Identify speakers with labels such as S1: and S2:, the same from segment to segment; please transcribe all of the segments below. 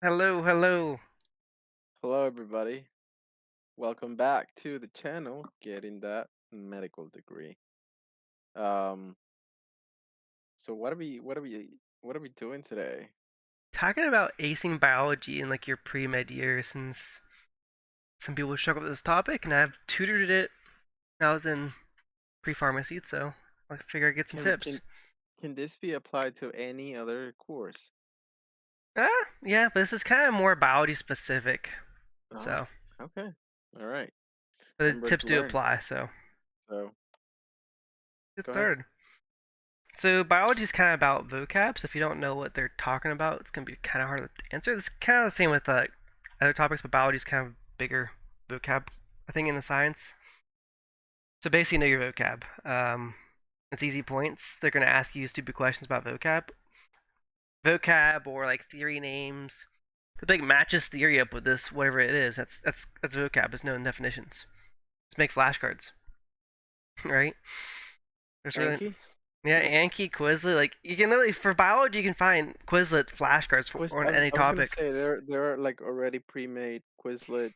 S1: Hello, hello.
S2: Hello, everybody. Welcome back to the channel, Getting That Medical Degree. Um, so what are we doing today?
S1: Talking about acing biology in like your pre-med year, since some people struggle with this topic, and I've tutored it when I was in pre-pharmacy, so I figure I'd get some
S2: Can
S1: tips.
S2: can can this be applied to any other course?
S1: Yeah, but this is kind of more biology specific,
S2: Oh,
S1: so
S2: okay. All right.
S1: but the
S2: I'm ready
S1: tips
S2: to
S1: do
S2: learn.
S1: apply. So
S2: So
S1: get
S2: go ahead.
S1: started. So biology is kind of about vocab. So if you don't know what they're talking about, it's gonna be kind of hard to answer. It's kind of the same with other topics, but biology is kind of bigger vocab, I think, in the science. So basically, know your vocab. It's easy points. They're going to ask you stupid questions about vocab or like theory names. The big matches theory up with this, whatever it is. That's vocab. It's known definitions. Just make flashcards, right? There's really
S2: Anki?
S1: yeah, Anki, Quizlet. Like you can literally for biology, you can find Quizlet flashcards for
S2: Quiz.
S1: on
S2: I was
S1: any
S2: I was gonna
S1: topic.
S2: say there are like already pre-made Quizlet.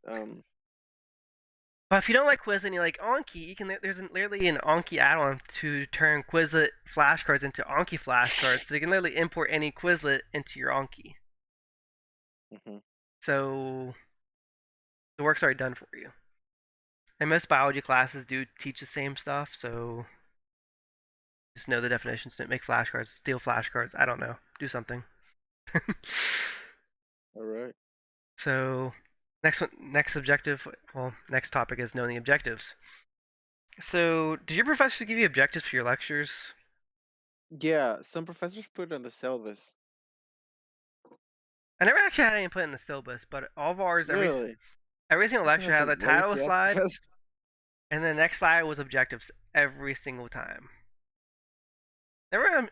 S1: But if you don't like Quizlet and you like Anki, you can there's literally an Anki add-on to turn Quizlet flashcards into Anki flashcards. So you can literally import any Quizlet into your Anki.
S2: Mhm.
S1: So the work's already done for you. And most biology classes do teach the same stuff, so just know the definitions. Don't make flashcards, steal flashcards. I don't know. Do something.
S2: All right.
S1: So next objective. Well, next topic is knowing the objectives. So, did your professors give you objectives for your lectures?
S2: Yeah, some professors put it on the syllabus.
S1: I never actually had any input in the syllabus, but all of ours,
S2: Really?
S1: every single
S2: I think
S1: lecture
S2: that's
S1: had
S2: some
S1: the title of
S2: lazy
S1: a
S2: ass
S1: slide,
S2: professor.
S1: and the next slide was objectives every single time. Never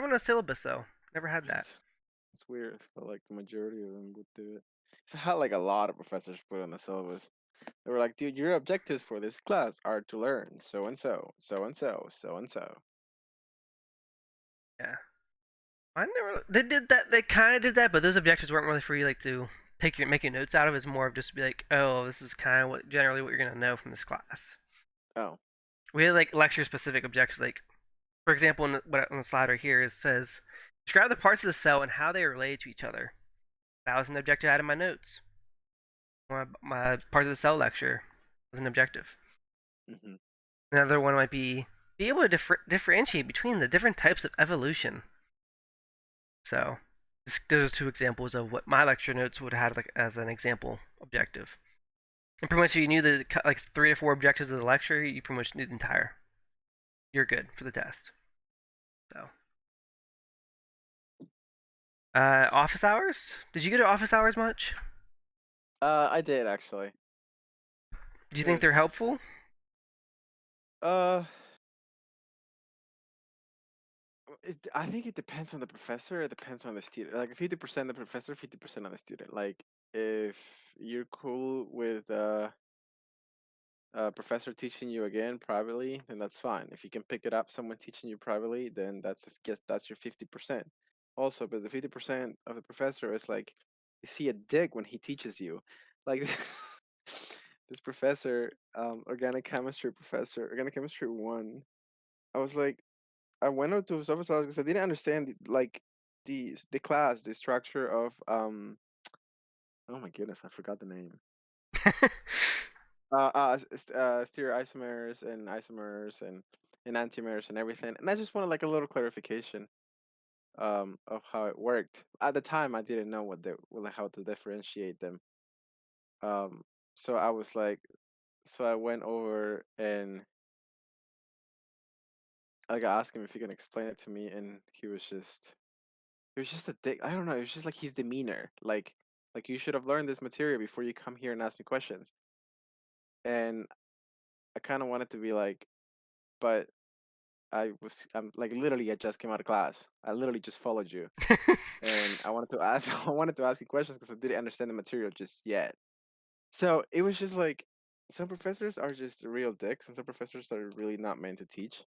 S1: in a syllabus though. Never had that.
S2: It's it's weird. I feel like the majority of them would do it. So how like a lot of professors put on the syllabus. They were like, dude, your objectives for this class are to learn so and so, so and so, so and so.
S1: Yeah. I never. They did that. They kind of did that, but those objectives weren't really for you like to make your notes out of. It's more of just be like, oh, this is kind of what generally what you're gonna know from this class.
S2: Oh.
S1: We had like lecture specific objectives. Like for example, on the slide right here, it says describe the parts of the cell and how they are related to each other. That was an objective I had in my notes. My parts of the cell lecture was an objective.
S2: Hmm.
S1: Another one might be able to differentiate between the different types of evolution. So those are two examples of what my lecture notes would have had like as an example objective. And pretty much, if you knew the like 3 to 4 objectives of the lecture, you pretty much knew the entire. You're good for the test. So, office hours. Did you go to office hours much?
S2: I did actually.
S1: Do you think they're
S2: Cause
S1: helpful?
S2: uh I think it depends on the professor, it depends on the student. Like 50% the professor, 50% on the student. Like if you're cool with professor teaching you again privately, then that's fine. If you can pick it up, someone teaching you privately, then that's your 50%. Also, but the 50% of the professor is like you see a dick when he teaches you. Like this professor, organic chemistry professor, organic chemistry one. I was like, I went out to his office because I didn't understand like the class, the structure of oh my goodness, I forgot the name. Stereoisomers and isomers and enantiomers and everything. And I just wanted like a little clarification of how it worked. At the time, I didn't know how to differentiate them. Um, so I was like, so I went over and like I asked him if he can explain it to me, and he was just a dick. I don't know. It was just like his demeanor, like you should have learned this material before you come here and ask me questions. And I kind of wanted to be like, but I'm like literally I just came out of class. I literally just followed you, and I wanted to ask I wanted to ask you questions because I didn't understand the material just yet. So it was just like some professors are just real dicks, and some professors are really not meant to teach.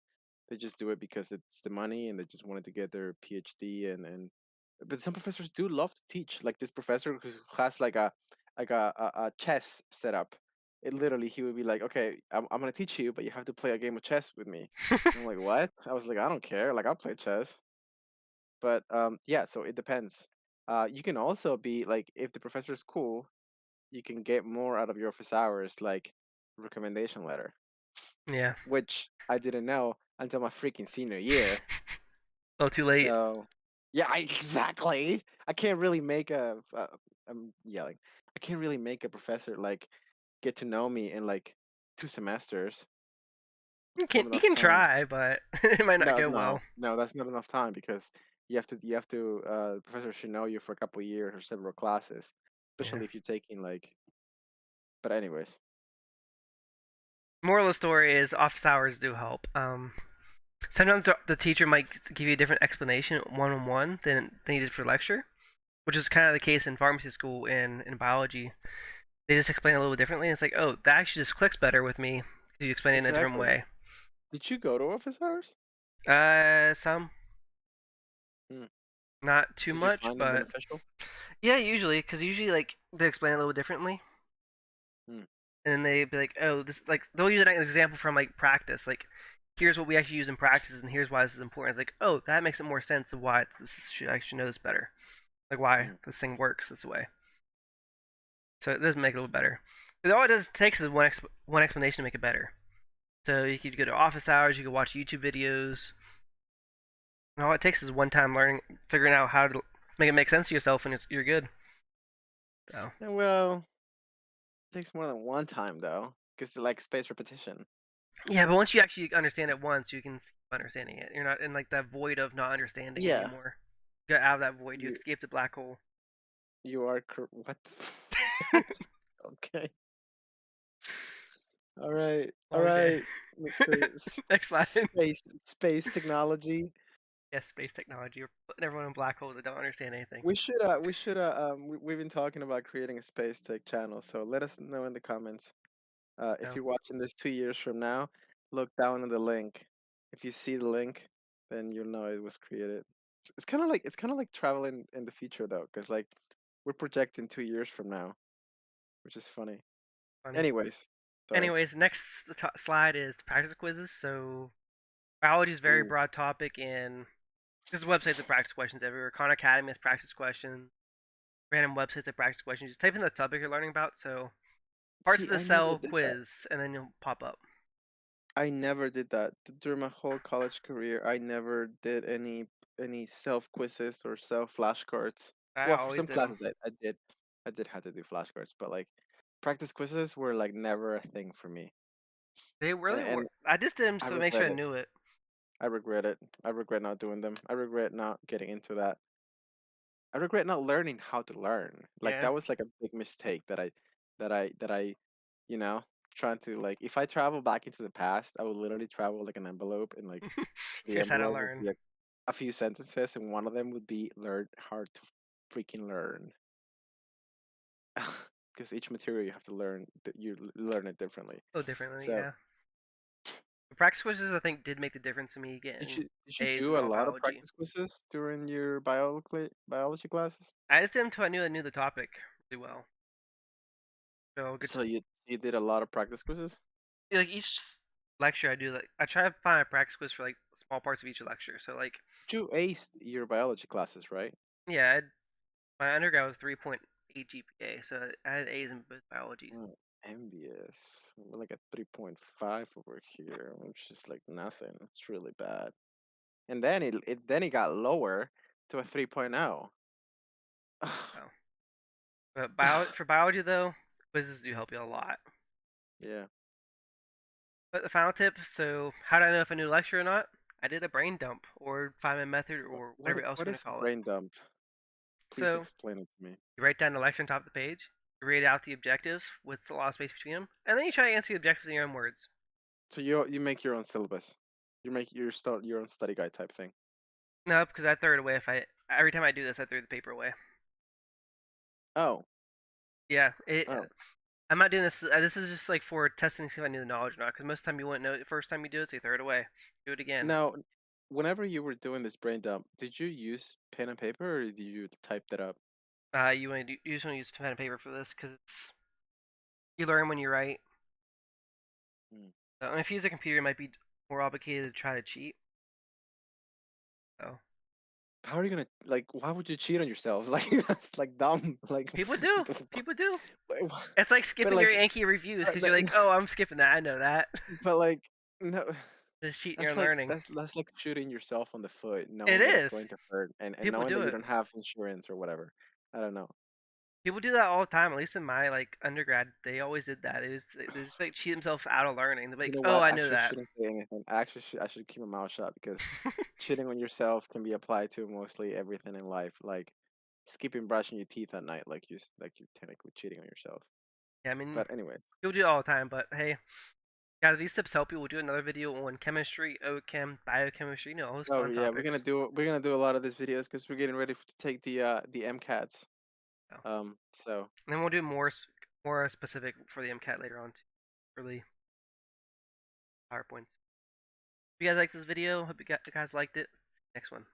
S2: They just do it because it's the money, and they just wanted to get their PhD and But some professors do love to teach. Like this professor who has like a chess setup. It literally he would be like, okay, I'm gonna teach you, but you have to play a game of chess with me. And I'm like, what? I was like, I don't care. Like I'll play chess. But yeah, so it depends. You can also be like, if the professor is cool, you can get more out of your office hours, like recommendation letter,
S1: Yeah.
S2: which I didn't know until my freaking senior year.
S1: Oh, too late.
S2: So yeah, exactly. I can't really make I'm yelling. I can't really make a professor like get to know me in like 2 semesters. It's not
S1: You
S2: enough
S1: can
S2: time.
S1: try, but it might not
S2: No,
S1: go
S2: no,
S1: well.
S2: no, that's not enough time because the professor should know you for a couple of years or several classes,
S1: Yeah.
S2: especially if you're taking like. But anyways,
S1: Moral of the story is office hours do help. Sometimes the teacher might give you a different explanation one on one than you did for lecture, which is kind of the case in pharmacy school and in biology. They just explain it a little bit differently. And it's like, oh, that actually just clicks better with me because you explain it in a different
S2: exactly.
S1: way.
S2: Did you go to office hours?
S1: Some,
S2: Hmm.
S1: not too
S2: Did you
S1: much,
S2: find them
S1: but
S2: beneficial?
S1: yeah, usually because usually like they explain it a little differently,
S2: Hmm.
S1: and then they be like, oh, this like they'll use an example from like practice, like here's what we actually use in practice, and here's why this is important. It's like, oh, that makes it more sense of why this should I should know this better, like why
S2: Hmm.
S1: this thing works this way. So it does make it a little better. But all it does takes is one explanation to make it better. So you could go to office hours, you could watch YouTube videos. And all it takes is one time learning, figuring out how to make it make sense to yourself, and you're good. So
S2: Well, it takes more than one time though, because like space repetition.
S1: yeah, but once you actually understand it once, you can keep understanding it. You're not in like that void of not understanding
S2: Yeah,
S1: anymore. You get out of that void. You
S2: you
S1: escape the black hole.
S2: you are what? What? Okay. All right. All
S1: Okay.
S2: right. Mr.
S1: Next slide.
S2: Space technology.
S1: Yes, space technology. We're putting everyone in black holes that don't understand anything.
S2: We've been talking about creating a space tech channel, so let us know in the comments. If
S1: So
S2: you're watching this 2 years from now, look down on the link. If you see the link, then you'll know it was created. It's kind of like traveling in the future though, because like we're projecting 2 years from now, which is funny.
S1: funny.
S2: Anyways, sorry.
S1: Anyways, next slide is the practice quizzes. So biology is a very
S2: Ooh,
S1: broad topic, and there's websites of practice questions everywhere. Khan Academy has practice questions. Random websites of practice questions. Just type in the topic you're learning about. So parts
S2: see,
S1: of the
S2: I never
S1: cell
S2: did that.
S1: quiz, and then you'll pop up.
S2: I never did that during my whole college career. I never did any self quizzes or self flashcards.
S1: I
S2: Well, for
S1: always
S2: some
S1: did them.
S2: classes I did. I did have to do flashcards, but like practice quizzes were like never a thing for me.
S1: They really were.
S2: And
S1: I just did them
S2: I
S1: so to make sure
S2: regret
S1: I
S2: it.
S1: knew it.
S2: I regret it. I regret not doing them. I regret not getting into that. I regret not learning how to learn. Like
S1: Yeah.
S2: that was like a big mistake that I you know, trying to like if I travel back into the past, I would literally travel like an envelope and like the
S1: Here's how to
S2: envelope would
S1: learn.
S2: be like a few sentences and one of them would be learn how to freaking learn. Because each material you have to learn that learn it differently.
S1: Oh, differently,
S2: So
S1: yeah. The practice quizzes I think did make the difference in me getting
S2: did you
S1: A's
S2: do
S1: in
S2: a
S1: all
S2: lot of
S1: biology.
S2: practice quizzes during your biology classes?
S1: I just did them until I knew the topic really well. So good.
S2: So you did a lot of practice quizzes?
S1: Like each lecture I do, like I try to find a practice quiz for like small parts of each lecture. So like
S2: You aced your biology classes, right?
S1: yeah, my undergrad was 3.8 GPA, so I had A's in both biologies.
S2: Oh, envious. We're like a 3.5 over here, which is like nothing. It's really bad. And then it got lower to a 3.0.
S1: So, but for biology though, quizzes do help you a lot.
S2: Yeah.
S1: But the final tip, so how do I know if I knew a lecture or not? I did a brain dump or Feynman method or whatever else
S2: What
S1: you want to
S2: is a
S1: call it.
S2: brain dump? Please
S1: So
S2: explain it to me.
S1: you write down the lecture on top of the page, you read out the objectives with a lot of space between them, and then you try to answer the objectives in your own words.
S2: So you make your own syllabus. You make your own study guide type thing.
S1: No, because I throw it away if I every time I do this, I throw the paper away.
S2: Oh.
S1: Yeah,
S2: Oh.
S1: I'm not doing this. This is just like for testing to see if I knew the knowledge or not. Because most of the time you wouldn't know it the first time you do it, so you throw it away. Do it again.
S2: Now whenever you were doing this brain dump, did you use pen and paper or did you type that up?
S1: You just want to use pen and paper for this because it's you learn when you write.
S2: Mm.
S1: If you use a computer, you might be more obligated to try to cheat. So
S2: How are you gonna like? Why would you cheat on yourself? Like that's like dumb. Like,
S1: people do.
S2: the fu-
S1: People do.
S2: wait,
S1: It's like
S2: but
S1: skipping your
S2: like,
S1: Yankee reviews because
S2: no,
S1: you're like, oh, I'm skipping that. I know that.
S2: but like, no,
S1: Just cheating
S2: that's
S1: your
S2: like
S1: learning.
S2: that's like shooting yourself on the foot,
S1: It
S2: knowing that it's
S1: is.
S2: going to hurt, and
S1: People
S2: knowing
S1: do
S2: that you
S1: it.
S2: don't have insurance or whatever. I don't know.
S1: People do that all the time. At least in my like undergrad, they always did that. They just like cheat themselves out of learning. They're
S2: You
S1: like,
S2: know
S1: oh,
S2: what?
S1: I
S2: I
S1: know
S2: actually
S1: that.
S2: shouldn't say anything. I should keep my mouth shut because cheating on yourself can be applied to mostly everything in life, like skipping brushing your teeth at night, like you're technically cheating on yourself.
S1: Yeah, I mean,
S2: But anyway,
S1: people do it all the time. But hey, yeah, these tips help you. We'll do another video on chemistry, OChem, biochemistry. All those
S2: oh
S1: fun
S2: yeah,
S1: topics.
S2: we're gonna do a lot of these videos because we're getting ready to take the MCATs.
S1: So,
S2: So
S1: and then we'll do more specific for the MCAT later on too, for the PowerPoints. If you guys liked this video, hope you guys liked it. See you next one.